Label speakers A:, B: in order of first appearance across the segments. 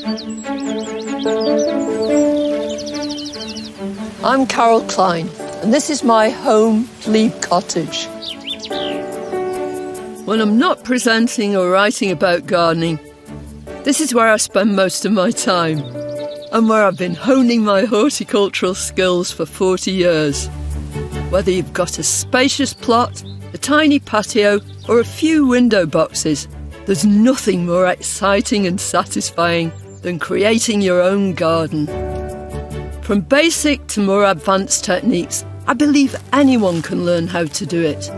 A: I'm Carol Klein, and this is my home, Glebe Cottage. When I'm not presenting or writing about gardening, this is where I spend most of my time, and where I've been honing my horticultural skills for 40 years. Whether you've got a spacious plot, a tiny patio, or a few window boxes, there's nothing more exciting and satisfying than creating your own garden. From basic to more advanced techniques, I believe anyone can learn how to do it.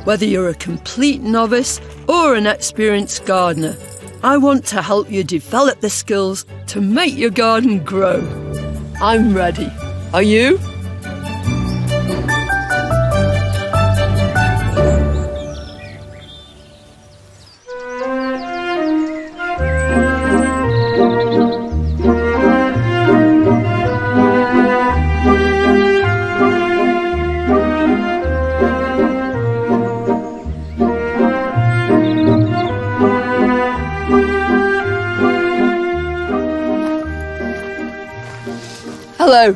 A: Whether you're a complete novice or an experienced gardener, I want to help you develop the skills to make your garden grow. I'm ready. Are you? Hello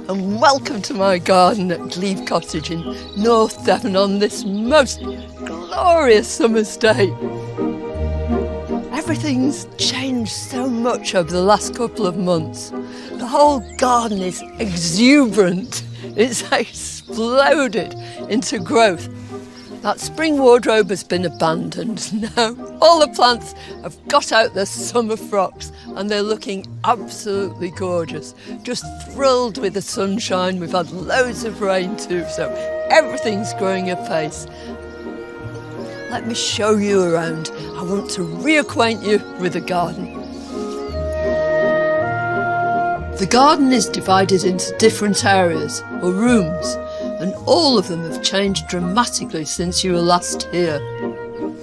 A: and welcome to my garden at Glebe Cottage in North Devon on this most glorious summer's day. Everything's changed so much over the last couple of months. The whole garden is exuberant. It's exploded into growth. That spring wardrobe has been abandoned. Now all the plants have got out their summer frocks and they're looking absolutely gorgeous. Just thrilled with the sunshine. We've had loads of rain too, so everything's growing apace. Let me show you around. I want to reacquaint you with the garden. The garden is divided into different areas or rooms, and all of them have changed dramatically since you were last here.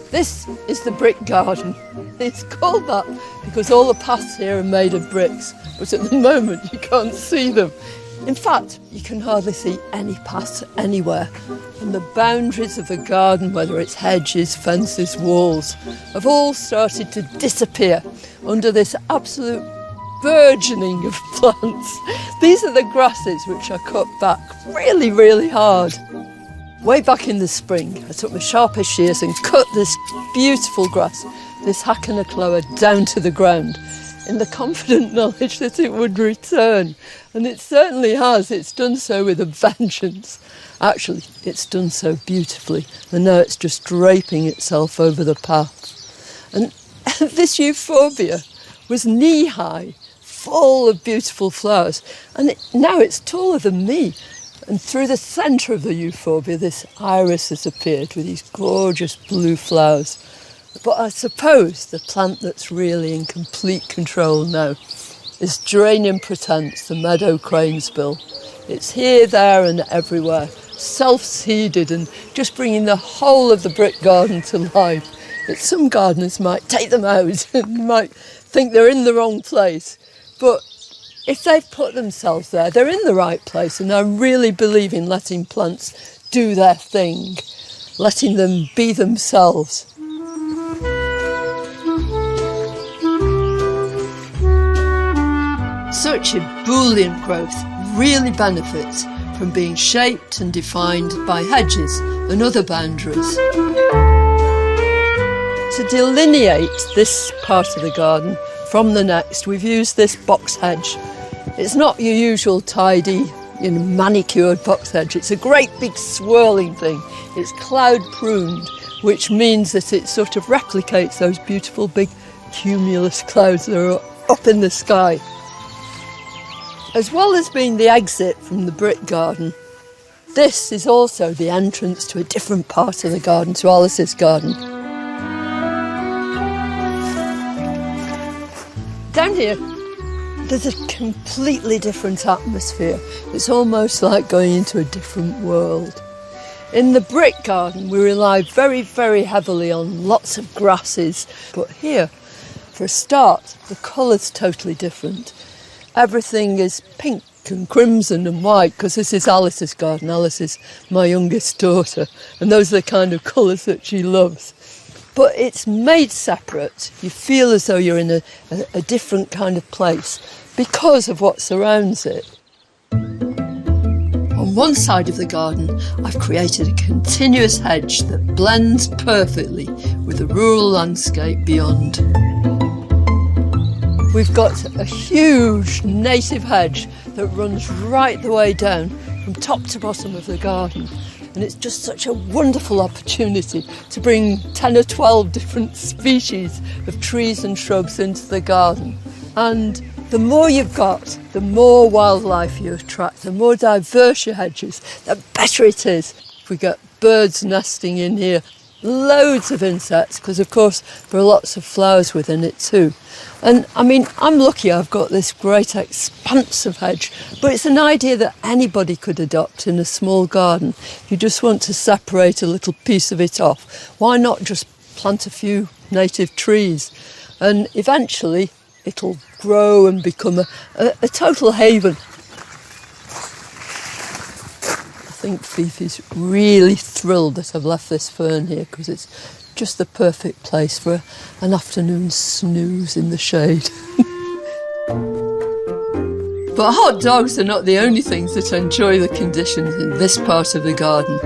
A: This is the brick garden. It's called that because all the paths here are made of bricks, but at the moment you can't see them. In fact, you can hardly see any paths anywhere. And the boundaries of the garden, whether it's hedges, fences, walls, have all started to disappear under this absolute burgeoning of plants. These are the grasses which are cut back really, really hard. Way back in the spring, I took my sharpest shears and cut this beautiful grass, this Hackana clover, down to the ground in the confident knowledge that it would return. And it certainly has. It's done so with a vengeance. Actually, it's done so beautifully, and now it's just draping itself over the path. And this euphorbia was knee-high, full of beautiful flowers, and now it's taller than me. And through the centre of the euphorbia, this iris has appeared with these gorgeous blue flowers. But I suppose the plant that's really in complete control now is Geranium pratense, the meadow cranesbill. It's here, there and everywhere, self-seeded and just bringing the whole of the brick garden to life. Some gardeners might take them out and might think they're in the wrong place, but if they've put themselves there, they're in the right place, and I really believe in letting plants do their thing, letting them be themselves. Such ebullient growth really benefits from being shaped and defined by hedges and other boundaries. To delineate this part of the garden from the next, we've used this box hedge. It's not your usual tidy, manicured box hedge. It's a great big swirling thing. It's cloud pruned, which means that it sort of replicates those beautiful big cumulus clouds that are up in the sky. As well as being the exit from the brick garden, this is also the entrance to a different part of the garden, to Alice's garden. Down here, there's a completely different atmosphere. It's almost like going into a different world. In the brick garden, we rely very, very heavily on lots of grasses. But here, for a start, the colour's totally different. Everything is pink and crimson and white, because this is Alice's garden. Alice is my youngest daughter, and those are the kind of colours that she loves. but it's made separate. You feel as though you're in a different kind of place because of what surrounds it. On one side of the garden, I've created a continuous hedge that blends perfectly with the rural landscape beyond. We've got a huge native hedge that runs right the way down from top to bottom of the garden. And it's just such a wonderful opportunity to bring 10 or 12 different species of trees and shrubs into the garden. And the more you've got, the more wildlife you attract, the more diverse your hedge is, the better it is. We get birds nesting in here, loads of insects, because of course there are lots of flowers within it too. And I mean, I'm lucky I've got this great expanse of hedge, but it's an idea that anybody could adopt in a small garden. You just want to separate a little piece of it off. Why not just plant a few native trees? And eventually it'll grow and become a total haven. I think Fifi's really thrilled that I've left this fern here because it's just the perfect place for an afternoon snooze in the shade. But hot dogs are not the only things that enjoy the conditions in this part of the garden.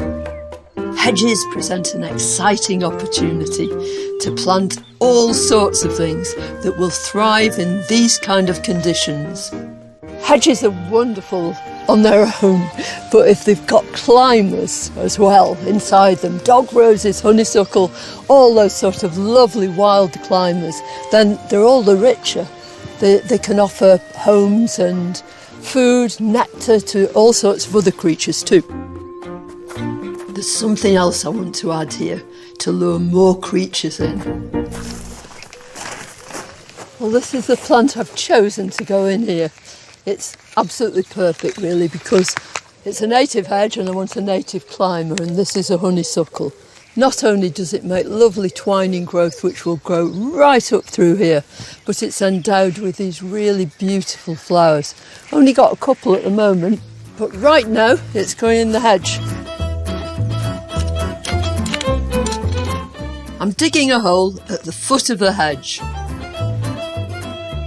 A: Hedges present an exciting opportunity to plant all sorts of things that will thrive in these kind of conditions. Hedges are wonderful on their own, but if they've got climbers as well inside them, dog roses, honeysuckle, all those sort of lovely wild climbers, then they're all the richer. They can offer homes and food, nectar to all sorts of other creatures too. There's something else I want to add here to lure more creatures in. Well, this is the plant I've chosen to go in here. It's absolutely perfect really because it's a native hedge and I want a native climber, and this is a honeysuckle. Not only does it make lovely twining growth which will grow right up through here, but it's endowed with these really beautiful flowers. Only got a couple at the moment, but right now it's going in the hedge. I'm digging a hole at the foot of the hedge.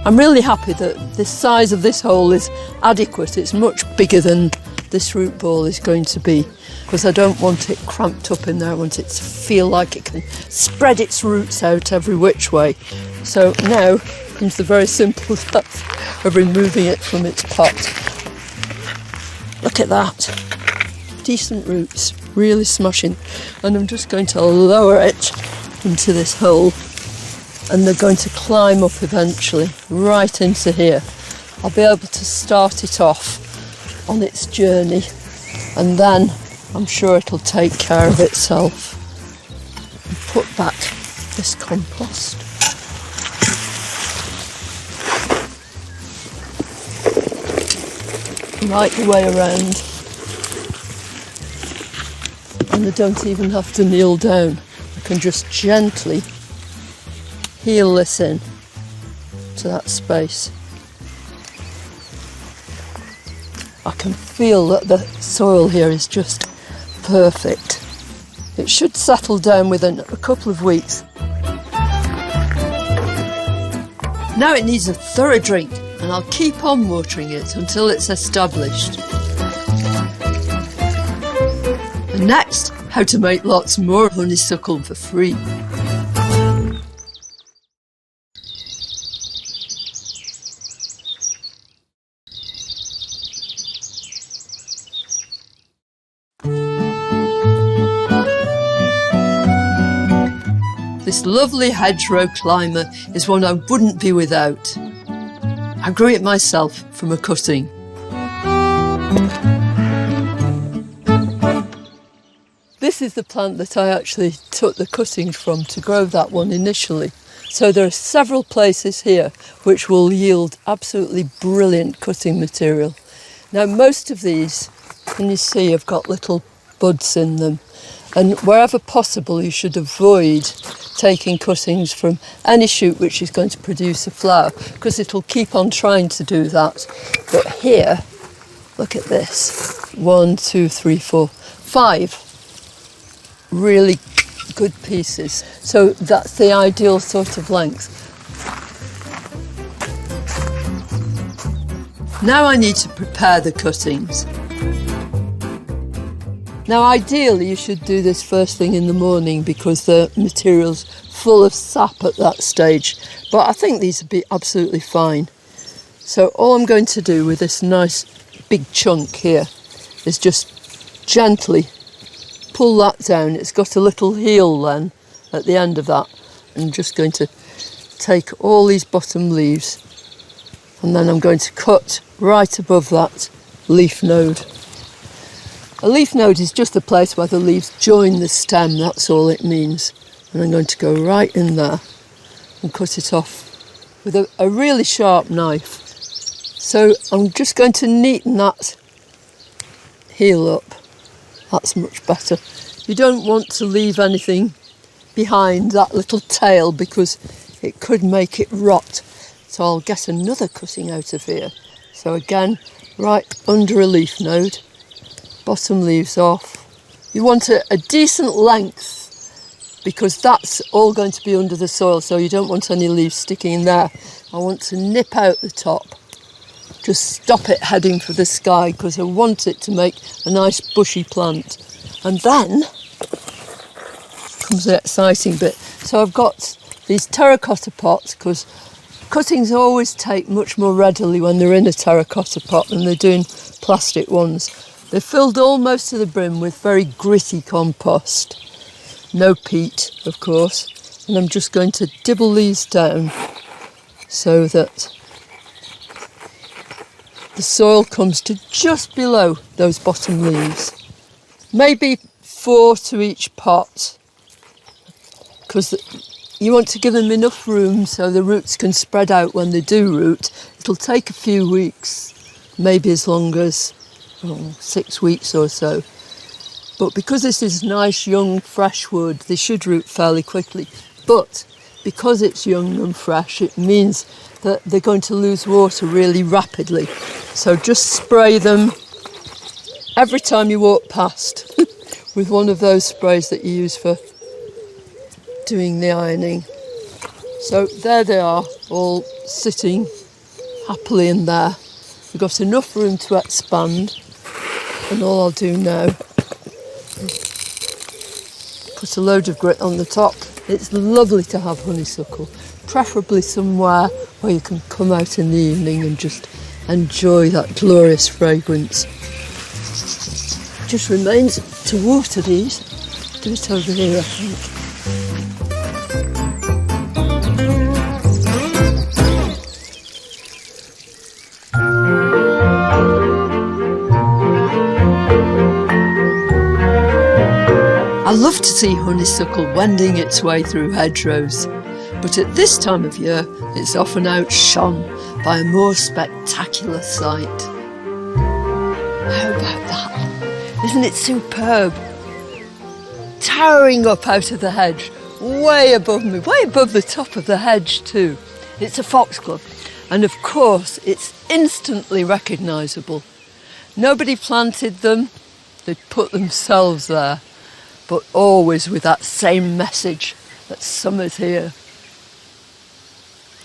A: I'm really happy that the size of this hole is adequate. It's much bigger than this root ball is going to be because I don't want it cramped up in there. I want it to feel like it can spread its roots out every which way. So now comes the very simple task of removing it from its pot. Look at that. Decent roots, really smashing. And I'm just going to lower it into this hole. And they're going to climb up eventually, right into here. I'll be able to start it off on its journey, and then I'm sure it'll take care of itself. And put back this compost. Right the way around. And I don't even have to kneel down. I can just gently heel this in to that space. I can feel that the soil here is just perfect. It should settle down within a couple of weeks. Now it needs a thorough drink, and I'll keep on watering it until it's established. And next, how to make lots more honeysuckle for free. This lovely hedgerow climber is one I wouldn't be without. I grew it myself from a cutting. This is the plant that I actually took the cuttings from to grow that one initially. So there are several places here which will yield absolutely brilliant cutting material. Now most of these, can you see, have got little buds in them. And wherever possible, you should avoid taking cuttings from any shoot which is going to produce a flower, because it'll keep on trying to do that. But here, look at this. 1, 2, 3, 4, 5 really good pieces. So that's the ideal sort of length. Now I need to prepare the cuttings. Now ideally you should do this first thing in the morning because the material's full of sap at that stage, but I think these would be absolutely fine. So all I'm going to do with this nice big chunk here is just gently pull that down. It's got a little heel then at the end of that. I'm just going to take all these bottom leaves and then I'm going to cut right above that leaf node. A leaf node is just the place where the leaves join the stem, that's all it means. And I'm going to go right in there and cut it off with a really sharp knife. So I'm just going to neaten that heel up. That's much better. You don't want to leave anything behind that little tail because it could make it rot. So I'll get another cutting out of here. So again, right under a leaf node. Bottom leaves off. You want a decent length because that's all going to be under the soil, so you don't want any leaves sticking in there. I want to nip out the top. Just stop it heading for the sky because I want it to make a nice bushy plant. And then comes the exciting bit. So I've got these terracotta pots because cuttings always take much more readily when they're in a terracotta pot than they do in plastic ones. They're filled almost to the brim with very gritty compost. No peat, of course. And I'm just going to dibble these down so that the soil comes to just below those bottom leaves. Maybe 4 to each pot, because you want to give them enough room so the roots can spread out when they do root. It'll take a few weeks, maybe as long as 6 weeks or so. But because this is nice young fresh wood, they should root fairly quickly. But because it's young and fresh, it means that they're going to lose water really rapidly. So just spray them every time you walk past with one of those sprays that you use for doing the ironing. So there they are, all sitting happily in there. We've got enough room to expand. And all I'll do now is put a load of grit on the top. It's lovely to have honeysuckle, preferably somewhere where you can come out in the evening and just enjoy that glorious fragrance. Just remains to water these. Do it over here, I think. I love to see honeysuckle wending its way through hedgerows, but at this time of year it's often outshone by a more spectacular sight. How about that? Isn't it superb? Towering up out of the hedge, way above me, way above the top of the hedge too. It's a foxglove, and of course it's instantly recognisable. Nobody planted them, they put themselves there. But always with that same message that summer's here.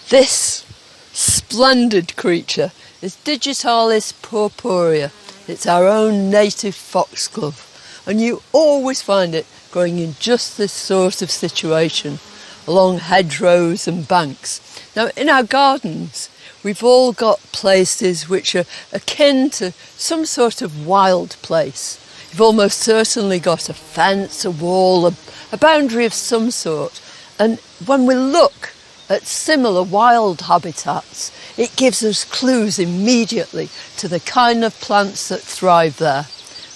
A: This splendid creature is Digitalis purpurea. It's our own native foxglove, and you always find it growing in just this sort of situation, along hedgerows and banks. Now in our gardens we've all got places which are akin to some sort of wild place. You've almost certainly got a fence, a wall, a boundary of some sort. And when we look at similar wild habitats, it gives us clues immediately to the kind of plants that thrive there.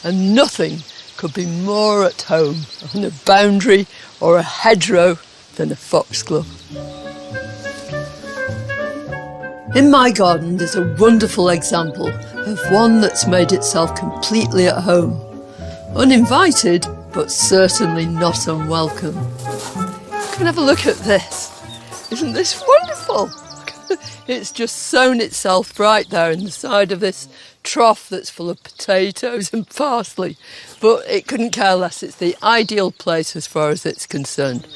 A: And nothing could be more at home on a boundary or a hedgerow than a foxglove. In my garden there's a wonderful example of one that's made itself completely at home. Uninvited, but certainly not unwelcome. Come and have a look at this. Isn't this wonderful? It's just sown itself right there in the side of this trough that's full of potatoes and parsley, but it couldn't care less. It's the ideal place as far as it's concerned.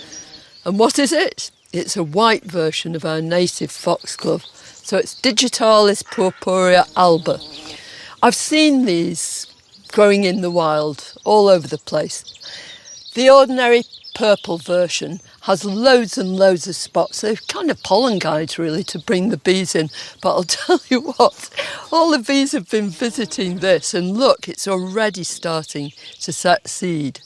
A: And what is it? It's a white version of our native foxglove. So it's Digitalis purpurea alba. I've seen these growing in the wild all over the place. The ordinary purple version has loads and loads of spots. They're kind of pollen guides really to bring the bees in. But I'll tell you what, all the bees have been visiting this, and look, it's already starting to set seed.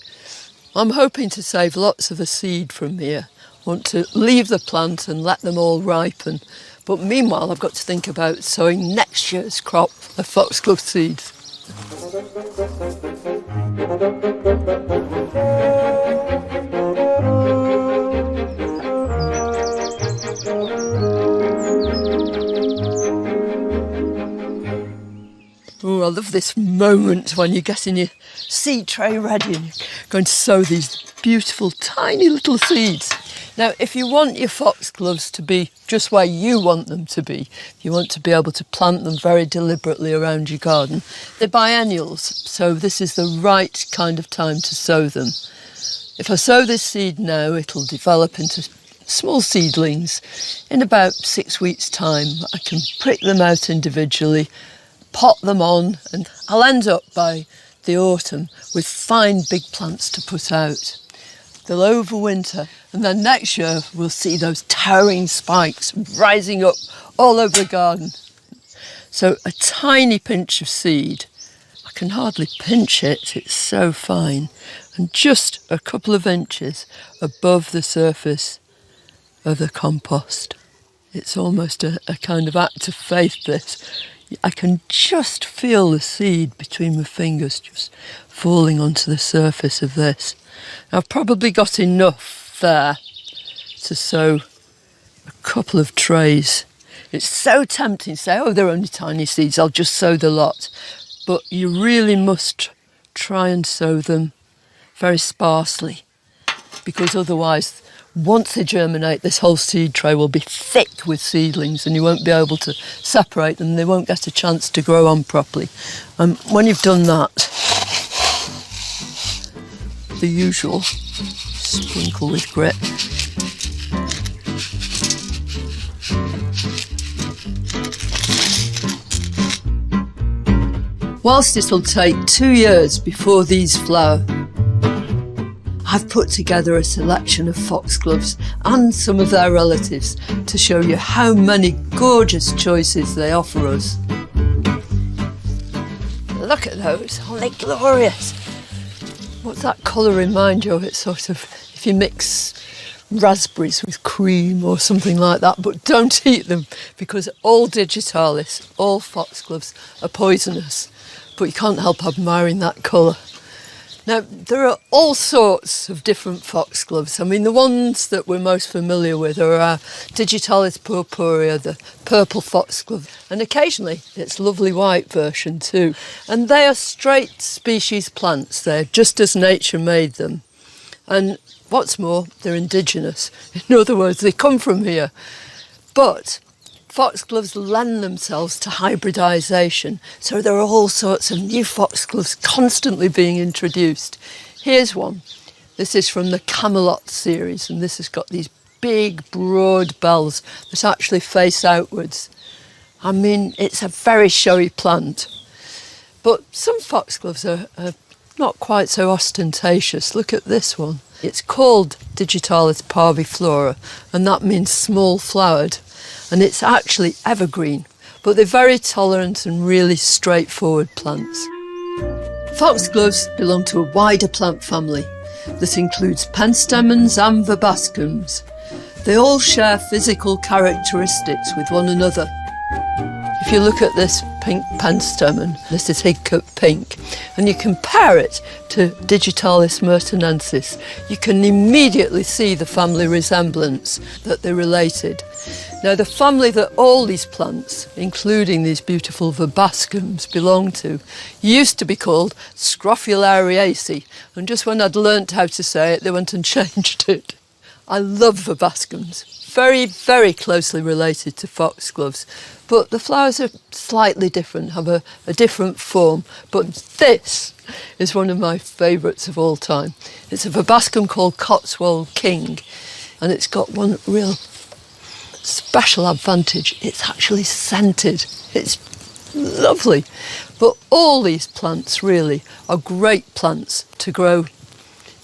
A: I'm hoping to save lots of the seed from here. I want to leave the plant and let them all ripen. But meanwhile, I've got to think about sowing next year's crop of foxglove seeds. Oh, I love this moment when you're getting your seed tray ready and you're going to sow these beautiful tiny little seeds. Now, if you want your foxgloves to be just where you want them to be, if you want to be able to plant them very deliberately around your garden, they're biennials, so this is the right kind of time to sow them. If I sow this seed now, it'll develop into small seedlings. In about 6 weeks' time, I can prick them out individually, pot them on, and I'll end up by the autumn with fine big plants to put out. They'll overwinter, and then next year we'll see those towering spikes rising up all over the garden. So a tiny pinch of seed, I can hardly pinch it, it's so fine, and just a couple of inches above the surface of the compost. It's almost a kind of act of faith, this. I can just feel the seed between my fingers just falling onto the surface of this. I've probably got enough there to sow a couple of trays. It's so tempting to say, oh, they're only tiny seeds, I'll just sow the lot. But you really must try and sow them very sparsely, because otherwise, once they germinate, this whole seed tray will be thick with seedlings and you won't be able to separate them. They won't get a chance to grow on properly. When you've done that, the usual sprinkle with grit. Whilst it'll take 2 years before these flower, I've put together a selection of foxgloves and some of their relatives to show you how many gorgeous choices they offer us. Look at those, aren't they glorious? What's that colour remind you of? It's sort of, if you mix raspberries with cream or something like that, but don't eat them because all digitalis, all foxgloves are poisonous, but you can't help admiring that colour. Now, there are all sorts of different foxgloves. I mean, the ones that we're most familiar with are our Digitalis purpurea, the purple foxglove, and occasionally its lovely white version too. And they are straight species plants. They're just as nature made them. And what's more, they're indigenous. In other words, they come from here. But foxgloves lend themselves to hybridisation, so there are all sorts of new foxgloves constantly being introduced. Here's one. This is from the Camelot series, and this has got these big, broad bells that actually face outwards. I mean, it's a very showy plant. But some foxgloves are not quite so ostentatious. Look at this one. It's called Digitalis parviflora, and that means small flowered. And it's actually evergreen, but they're very tolerant and really straightforward plants. Foxgloves belong to a wider plant family that includes penstemons and verbascums. They all share physical characteristics with one another. If you look at this pink penstemon, this is higcup pink, and you compare it to Digitalis mertenensis, you can immediately see the family resemblance, that they're related. Now, the family that all these plants, including these beautiful verbascums, belong to, used to be called Scrophulariaceae, and just when I'd learnt how to say it, they went and changed it. I love verbascums, very, very closely related to foxgloves, but the flowers are slightly different, have a different form. But this is one of my favourites of all time. It's a verbascum called Cotswold King, and it's got one real special advantage. It's actually scented. It's lovely. But all these plants really are great plants to grow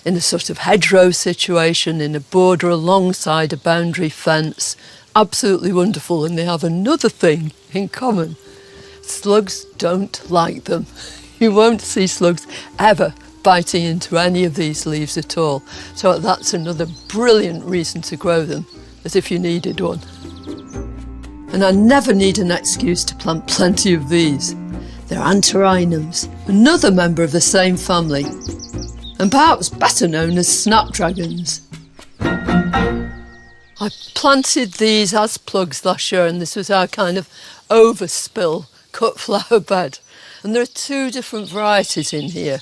A: in a sort of hedgerow situation, in a border alongside a boundary fence. Absolutely wonderful. And they have another thing in common. Slugs don't like them. You won't see slugs ever biting into any of these leaves at all. So that's another brilliant reason to grow them, as if you needed one. And I never need an excuse to plant plenty of these. They're antirrhinums, another member of the same family, and perhaps better known as snapdragons. I planted these as plugs last year, and this was our kind of overspill cut flower bed. And there are two different varieties in here.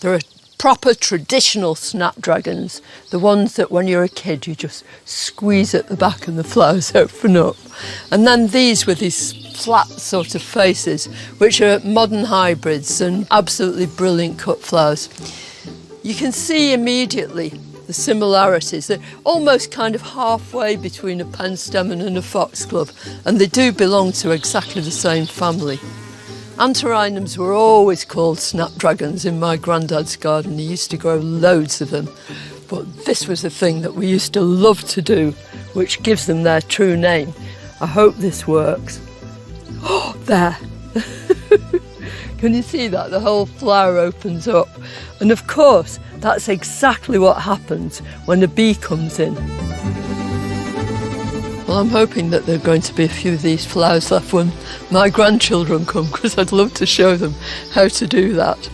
A: There are proper traditional snapdragons, the ones that when you're a kid you just squeeze at the back and the flowers open up. And then these with these flat sort of faces, which are modern hybrids and absolutely brilliant cut flowers. You can see immediately the similarities. They're almost kind of halfway between a penstemon and a foxglove, and they do belong to exactly the same family. Antirrhinums were always called snapdragons in my granddad's garden. He used to grow loads of them. But this was a thing that we used to love to do, which gives them their true name. I hope this works. Oh, there. Can you see that? The whole flower opens up. And of course, that's exactly what happens when a bee comes in. Well, I'm hoping that there are going to be a few of these flowers left when my grandchildren come, because I'd love to show them how to do that.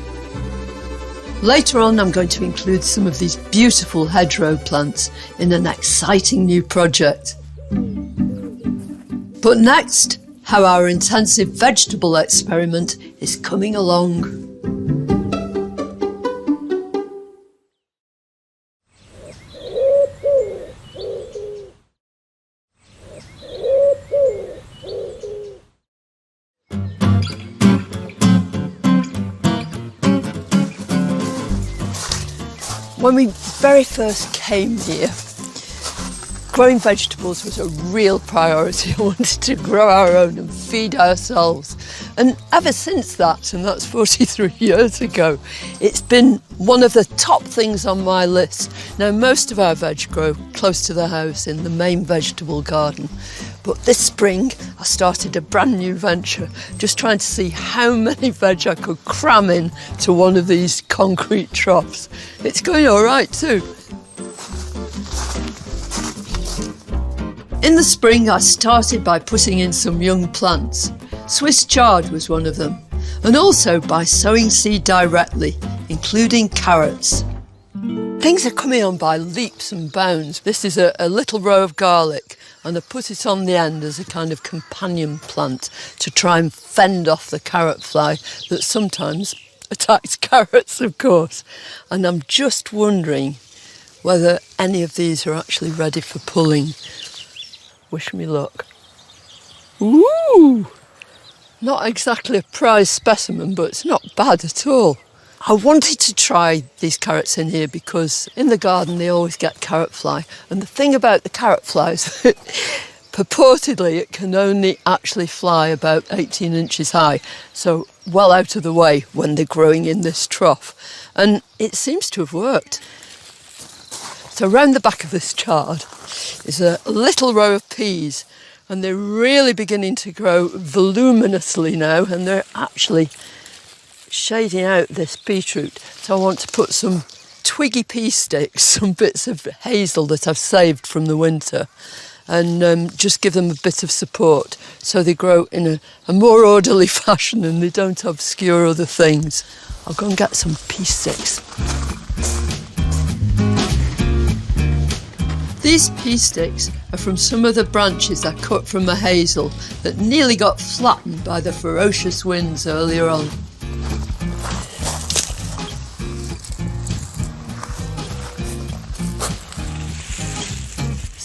A: Later on, I'm going to include some of these beautiful hedgerow plants in an exciting new project. But next, how our intensive vegetable experiment is coming along. When we very first came here, growing vegetables was a real priority. I wanted to grow our own and feed ourselves. And ever since that, and that's 43 years ago, it's been one of the top things on my list. Now, most of our veg grow close to the house in the main vegetable garden. But this spring, I started a brand new venture, just trying to see how many veg I could cram in to one of these concrete troughs. It's going all right too. In the spring, I started by putting in some young plants. Swiss chard was one of them, and also by sowing seed directly, including carrots. Things are coming on by leaps and bounds. This is a little row of garlic, and I put it on the end as a kind of companion plant to try and fend off the carrot fly that sometimes attacks carrots, of course. And I'm just wondering whether any of these are actually ready for pulling. Wish me luck. Ooh! Not exactly a prize specimen, but it's not bad at all. I wanted to try these carrots in here because in the garden they always get carrot fly. And the thing about the carrot fly is that purportedly it can only actually fly about 18 inches high. So well out of the way when they're growing in this trough. And it seems to have worked. So round the back of this chard is a little row of peas. And they're really beginning to grow voluminously now. And they're actually shading out this beetroot. So I want to put some twiggy pea sticks, some bits of hazel that I've saved from the winter, and just give them a bit of support so they grow in a more orderly fashion and they don't obscure other things. I'll go and get some pea sticks. These pea sticks are from some of the branches I cut from a hazel that nearly got flattened by the ferocious winds earlier on.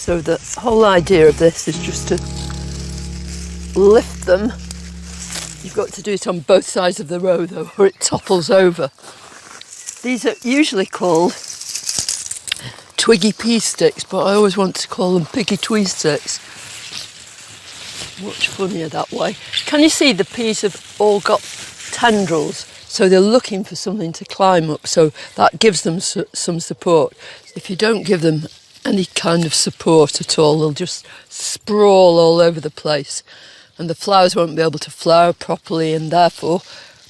A: So the whole idea of this is just to lift them. You've got to do it on both sides of the row though, or it topples over. These are usually called twiggy pea sticks, but I always want to call them piggy twee sticks. Much funnier that way. Can you see the peas have all got tendrils? So they're looking for something to climb up, so that gives them some support. If you don't give them any kind of support at all, they'll just sprawl all over the place. And the flowers won't be able to flower properly, and therefore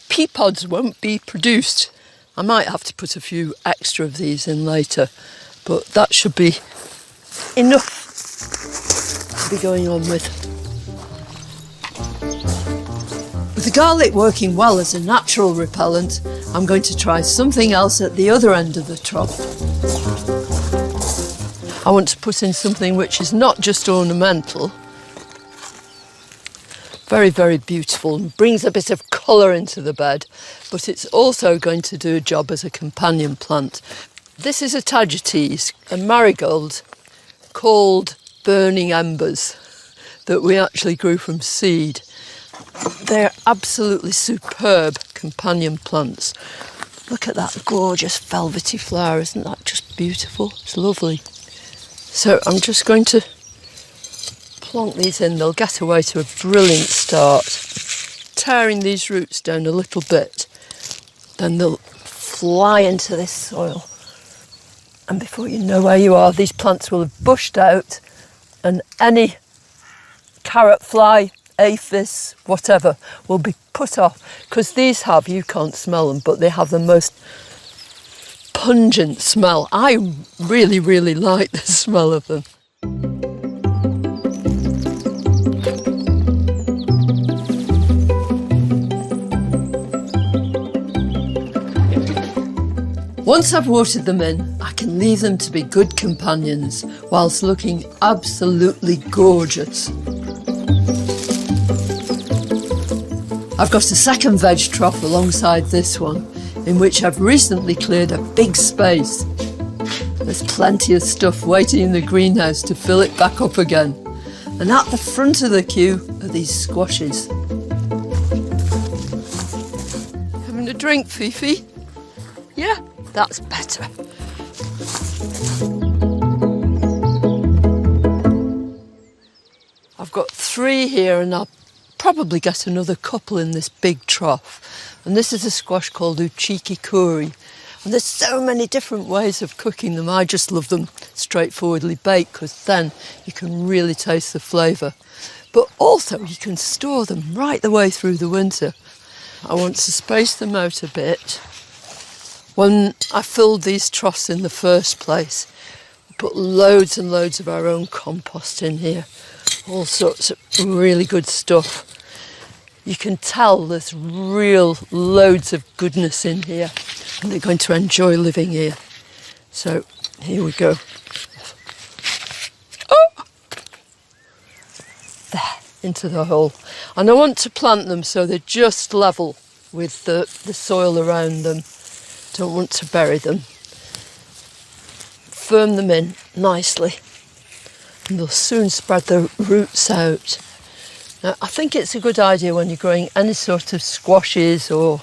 A: pea pods won't be produced. I might have to put a few extra of these in later, but that should be enough to be going on with. With the garlic working well as a natural repellent, I'm going to try something else at the other end of the trough. I want to put in something which is not just ornamental, very, very beautiful, and brings a bit of colour into the bed, but it's also going to do a job as a companion plant. This is a tagetes, a marigold called Burning Embers that we actually grew from seed. They're absolutely superb companion plants. Look at that gorgeous velvety flower, isn't that just beautiful? It's lovely. So I'm just going to plonk these in. They'll get away to a brilliant start. Tearing these roots down a little bit, then they'll fly into this soil. And before you know where you are, these plants will have bushed out, and any carrot fly, aphis, whatever, will be put off. Because these have, you can't smell them, but they have the most pungent smell. I really, really like the smell of them. Once I've watered them in, I can leave them to be good companions whilst looking absolutely gorgeous. I've got a second veg trough alongside this one, in which I've recently cleared a big space. There's plenty of stuff waiting in the greenhouse to fill it back up again. And at the front of the queue are these squashes. Having a drink, Fifi? Yeah, that's better. I've got 3 here, and I'll probably get another couple in this big trough. And this is a squash called uchiki kuri. And there's so many different ways of cooking them. I just love them straightforwardly baked, because then you can really taste the flavour. But also you can store them right the way through the winter. I want to space them out a bit. When I filled these troughs in the first place, we put loads and loads of our own compost in here. All sorts of really good stuff. You can tell there's real loads of goodness in here, and they're going to enjoy living here. So here we go. Oh! There, into the hole. And I want to plant them so they're just level with the soil around them. Don't want to bury them. Firm them in nicely, and they'll soon spread their roots out. Now, I think it's a good idea when you're growing any sort of squashes or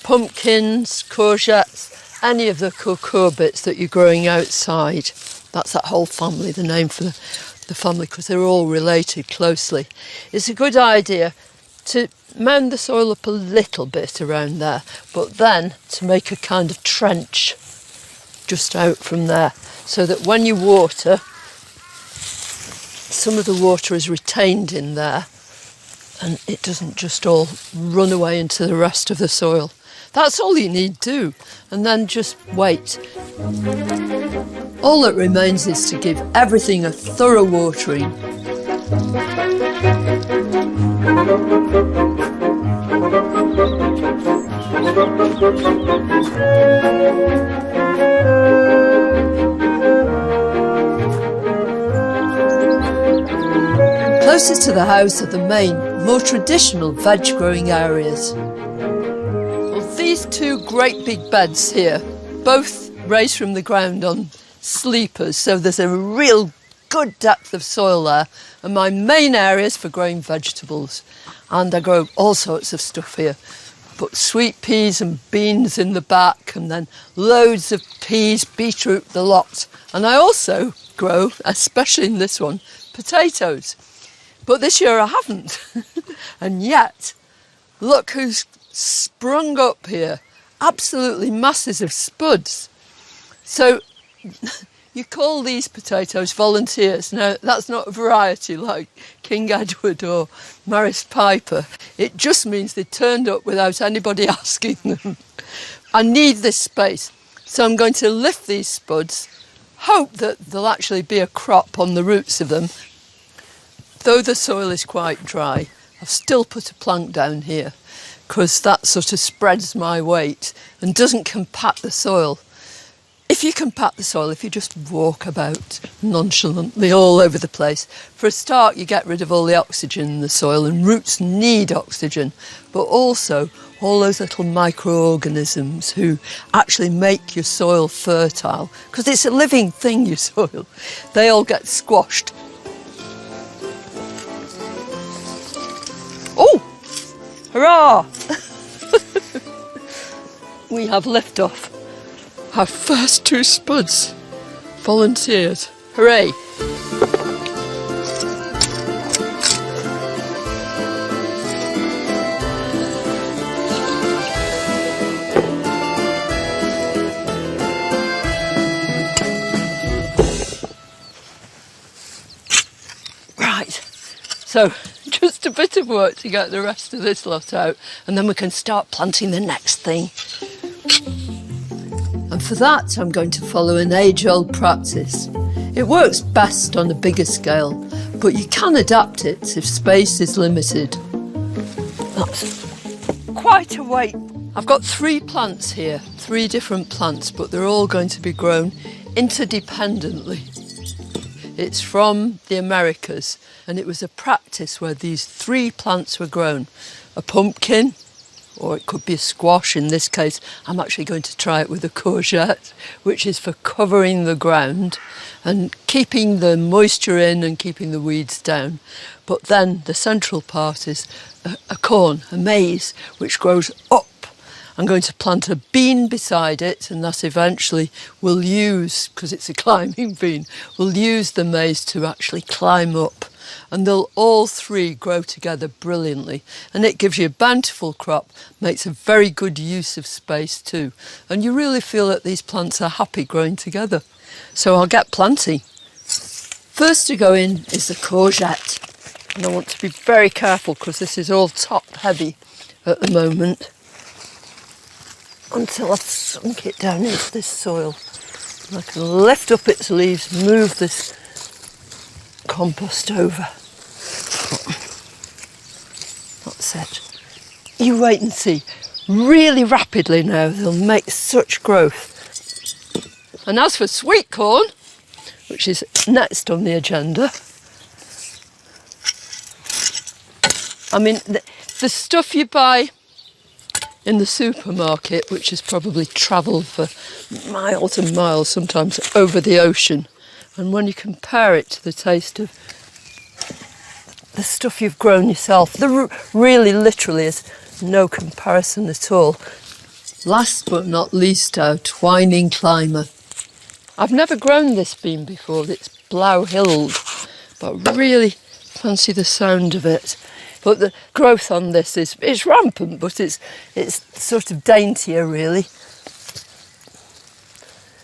A: pumpkins, courgettes, any of the cucurbits that you're growing outside. That's that whole family, the name for the family, because they're all related closely. It's a good idea to mound the soil up a little bit around there, but then to make a kind of trench just out from there, so that when you water, some of the water is retained in there and it doesn't just all run away into the rest of the soil. That's all you need to do, and then just wait. All that remains is to give everything a thorough watering. Closer to the house are the main, more traditional veg growing areas. Well, these 2 great big beds here, both raised from the ground on sleepers, so there's a real good depth of soil there, and my main areas for growing vegetables. And I grow all sorts of stuff here. Put sweet peas and beans in the back, and then loads of peas, beetroot, the lot. And I also grow, especially in this one, potatoes. But this year I haven't. And yet, look who's sprung up here. Absolutely masses of spuds. So you call these potatoes volunteers. Now, that's not a variety like King Edward or Maris Piper. It just means they turned up without anybody asking them. I need this space, so I'm going to lift these spuds, hope that there'll actually be a crop on the roots of them. Though the soil is quite dry, I've still put a plank down here because that sort of spreads my weight and doesn't compact the soil. If you compact the soil, if you just walk about nonchalantly all over the place, for a start you get rid of all the oxygen in the soil, and roots need oxygen, but also all those little microorganisms who actually make your soil fertile, because it's a living thing, your soil. They all get squashed. Oh! Hurrah! We have liftoff. Our first 2 spuds volunteered. Hooray! Right, so just a bit of work to get the rest of this lot out, and then we can start planting the next thing. And for that, I'm going to follow an age-old practice. It works best on a bigger scale, but you can adapt it if space is limited. That's quite a weight. I've got 3 plants here, 3 different plants, but they're all going to be grown interdependently. It's from the Americas, and it was a practice where these 3 plants were grown. A pumpkin, or it could be a squash. In this case, I'm actually going to try it with a courgette, which is for covering the ground and keeping the moisture in and keeping the weeds down. But then the central part is a corn, a maize, which grows up. I'm going to plant a bean beside it, and that eventually will use, because it's a climbing bean, will use the maize to actually climb up. And they'll all 3 grow together brilliantly, and it gives you a bountiful crop, makes a very good use of space too, and you really feel that these plants are happy growing together. So I'll get planting. First to go in is the courgette, and I want to be very careful because this is all top heavy at the moment until I've sunk it down into this soil. And I can lift up its leaves, move this compost over. That's it. You wait and see. Really rapidly now, they'll make such growth. And as for sweet corn, which is next on the agenda, I mean, the stuff you buy in the supermarket, which has probably travelled for miles and miles, sometimes over the ocean, and when you compare it to the taste of the stuff you've grown yourself, there really literally is no comparison at all. Last but not least, our twining climber. I've never grown this bean before, it's Blau-Hilled, but I really fancy the sound of it. But the growth on this is rampant, but it's sort of daintier really.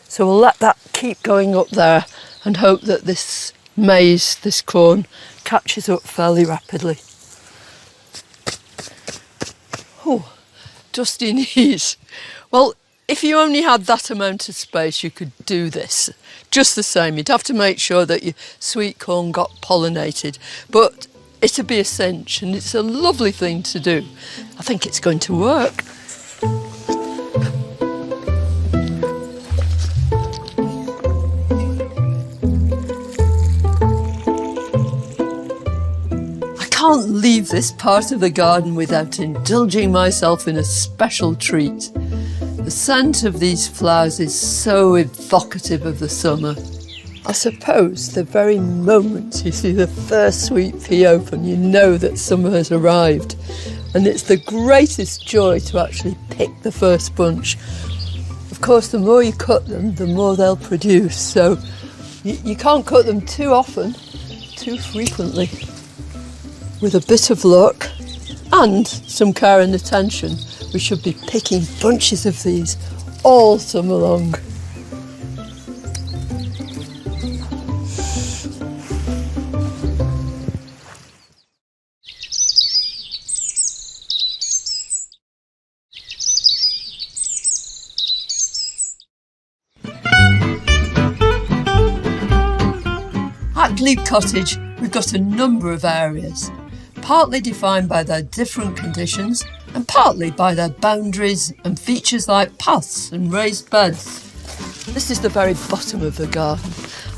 A: So we'll let that keep going up there and hope that this maize, this corn, catches up fairly rapidly. Oh, dusty knees. Well, if you only had that amount of space, you could do this just the same. You'd have to make sure that your sweet corn got pollinated, but it'd be a cinch, and it's a lovely thing to do. I think it's going to work. I can't leave this part of the garden without indulging myself in a special treat. The scent of these flowers is so evocative of the summer. I suppose the very moment you see the first sweet pea open, you know that summer has arrived. And it's the greatest joy to actually pick the first bunch. Of course, the more you cut them, the more they'll produce. So you can't cut them too often, too frequently. With a bit of luck and some care and attention, we should be picking bunches of these all summer long. At Glebe Cottage, we've got a number of areas, partly defined by their different conditions and partly by their boundaries and features like paths and raised beds. This is the very bottom of the garden.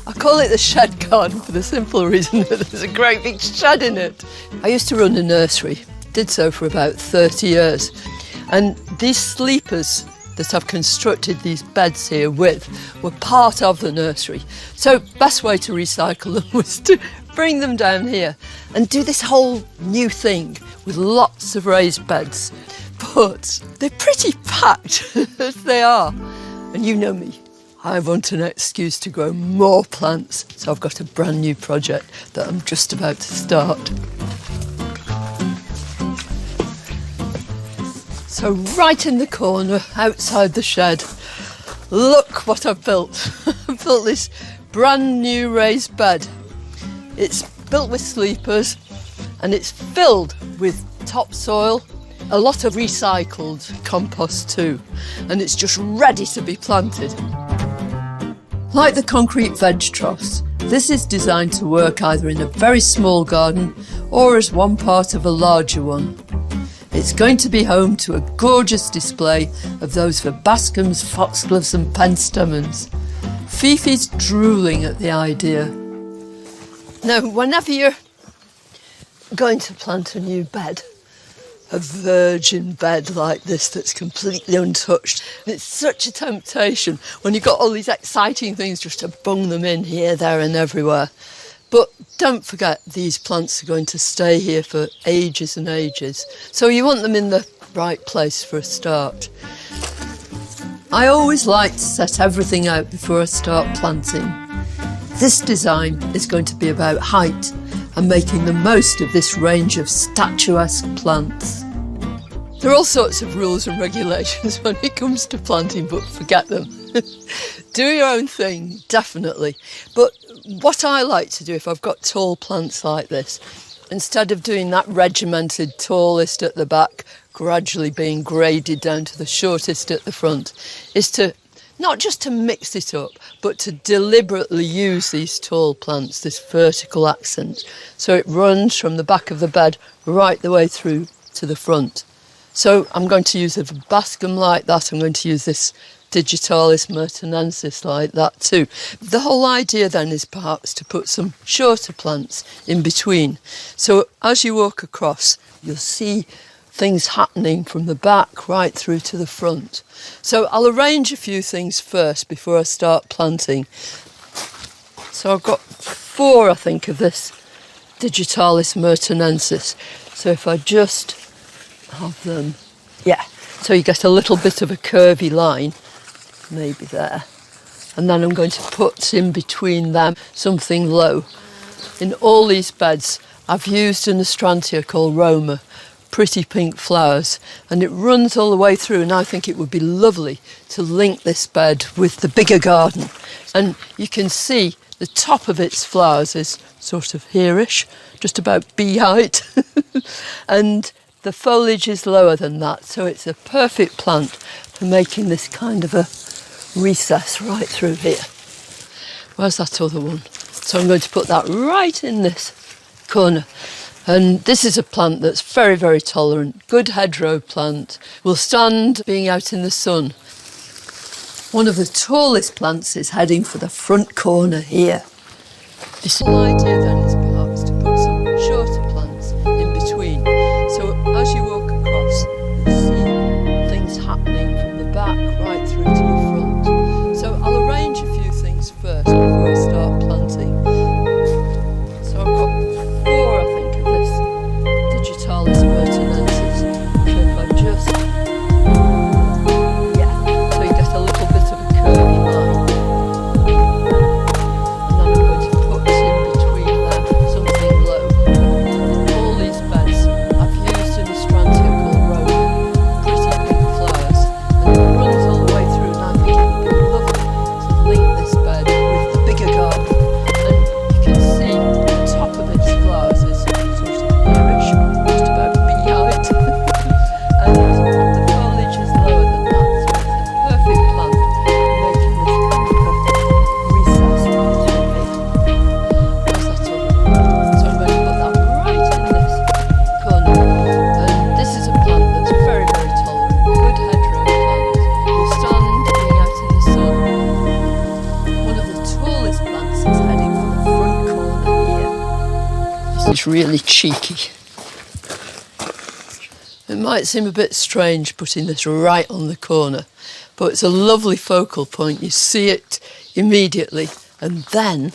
A: I call it the shed garden for the simple reason that there's a great big shed in it. I used to run a nursery, did so for about 30 years, and these sleepers that I've constructed these beds here with were part of the nursery. So best way to recycle them was to bring them down here and do this whole new thing with lots of raised beds. But they're pretty packed as they are. And you know me, I want an excuse to grow more plants. So I've got a brand new project that I'm just about to start. So right in the corner, outside the shed, look what I've built. I've built this brand new raised bed. It's built with sleepers and it's filled with topsoil, a lot of recycled compost too, and it's just ready to be planted. Like the concrete veg troughs, this is designed to work either in a very small garden or as one part of a larger one. It's going to be home to a gorgeous display of those verbascums, foxgloves and penstemons. Fifi's drooling at the idea. Now, whenever you're going to plant a new bed, a virgin bed like this that's completely untouched, it's such a temptation when you've got all these exciting things just to bung them in here, there and everywhere. But don't forget, these plants are going to stay here for ages and ages. So you want them in the right place for a start. I always like to set everything out before I start planting. This design is going to be about height and making the most of this range of statuesque plants. There are all sorts of rules and regulations when it comes to planting, but forget them. Do your own thing, definitely. But what I like to do if I've got tall plants like this, instead of doing that regimented tallest at the back, gradually being graded down to the shortest at the front, is to not just to mix it up, but to deliberately use these tall plants, this vertical accent, so it runs from the back of the bed right the way through to the front. So I'm going to use a verbascum like that. I'm going to use this Digitalis mertenensis like that too. The whole idea then is perhaps to put some shorter plants in between. So as you walk across, you'll see things happening from the back right through to the front. So I'll arrange a few things first before I start planting. So I've got 4, I think, of this Digitalis mertenensis. So if I just have them, yeah, so you get a little bit of a curvy line, maybe there. And then I'm going to put in between them something low. In all these beds, I've used an astrantia called Roma, pretty pink flowers, and it runs all the way through, and I think it would be lovely to link this bed with the bigger garden. And you can see the top of its flowers is sort of here-ish, just about bee height, and the foliage is lower than that, so it's a perfect plant for making this kind of a recess right through here. Where's that other one? So I'm going to put that right in this corner. And this is a plant that's very, very tolerant, good hedgerow plant, will stand being out in the sun. One of the tallest plants is heading for the front corner here. This whole idea then is perhaps to put some shorter plants in between. So as you walk across, you'll see things happening from the back right through to the front. So I'll arrange a few things first before I start it's really cheeky. It might seem a bit strange putting this right on the corner, but it's a lovely focal point. You see it immediately, and then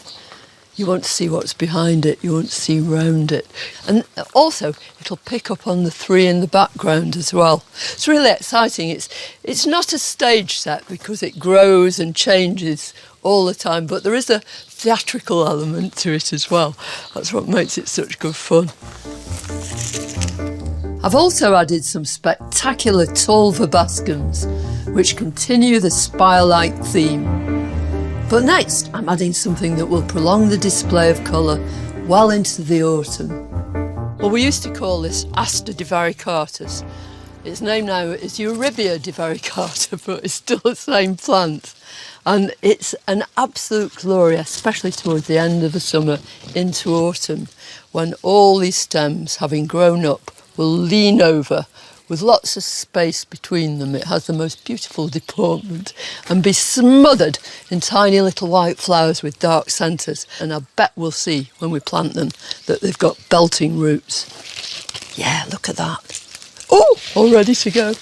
A: you want to see what's behind it, you want to see round it. And also, it'll pick up on the three in the background as well. It's really exciting. It's not a stage set because it grows and changes all the time, but there is a theatrical element to it as well. That's what makes it such good fun. I've also added some spectacular tall verbascums, which continue the spire-like theme. But next, I'm adding something that will prolong the display of colour well into the autumn. Well, we used to call this Aster divaricata. Its name now is Eurybia divaricata, but it's still the same plant. And it's an absolute glory, especially towards the end of the summer into autumn, when all these stems, having grown up, will lean over with lots of space between them. It has the most beautiful deportment and be smothered in tiny little white flowers with dark centres. And I bet we'll see when we plant them that they've got belting roots. Yeah, look at that. Oh, all ready to go.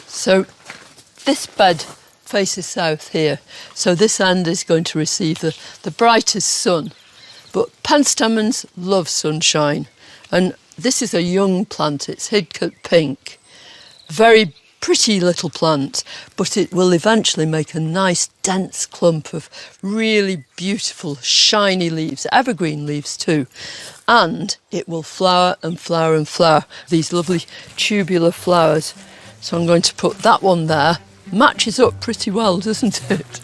A: So this bed faces south here. So this end is going to receive the brightest sun. But penstemons love sunshine. And this is a young plant, it's Hidcote Pink. Very pretty little plant, but it will eventually make a nice dense clump of really beautiful shiny leaves, evergreen leaves too. And it will flower and flower and flower, these lovely tubular flowers. So I'm going to put that one there. Matches up pretty well, doesn't it?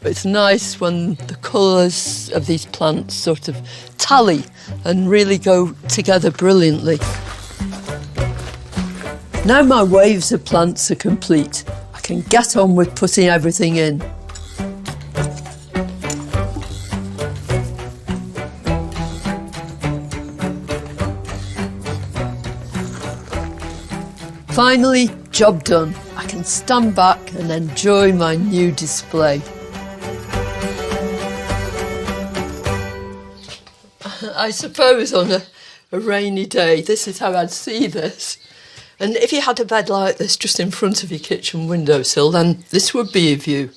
A: It's nice when the colours of these plants sort of tally and really go together brilliantly. Now my waves of plants are complete, I can get on with putting everything in. Finally, job done. I can stand back and enjoy my new display. I suppose on a rainy day, this is how I'd see this. And if you had a bed like this just in front of your kitchen windowsill, then this would be a view.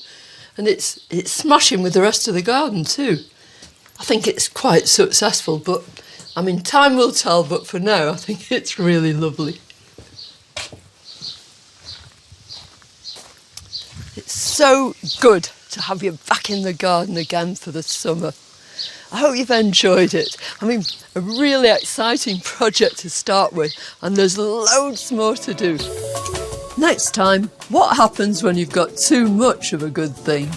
A: And it's smashing with the rest of the garden too. I think it's quite successful, but I mean, time will tell, but for now, I think it's really lovely. It's so good to have you back in the garden again for the summer. I hope you've enjoyed it. I mean, a really exciting project to start with, and there's loads more to do. Next time, what happens when you've got too much of a good thing?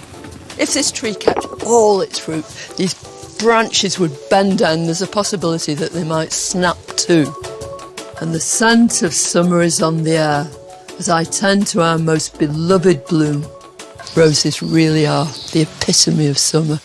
A: If this tree kept all its fruit, these branches would bend down. There's a possibility that they might snap too. And the scent of summer is on the air as I tend to our most beloved bloom. Roses really are the epitome of summer.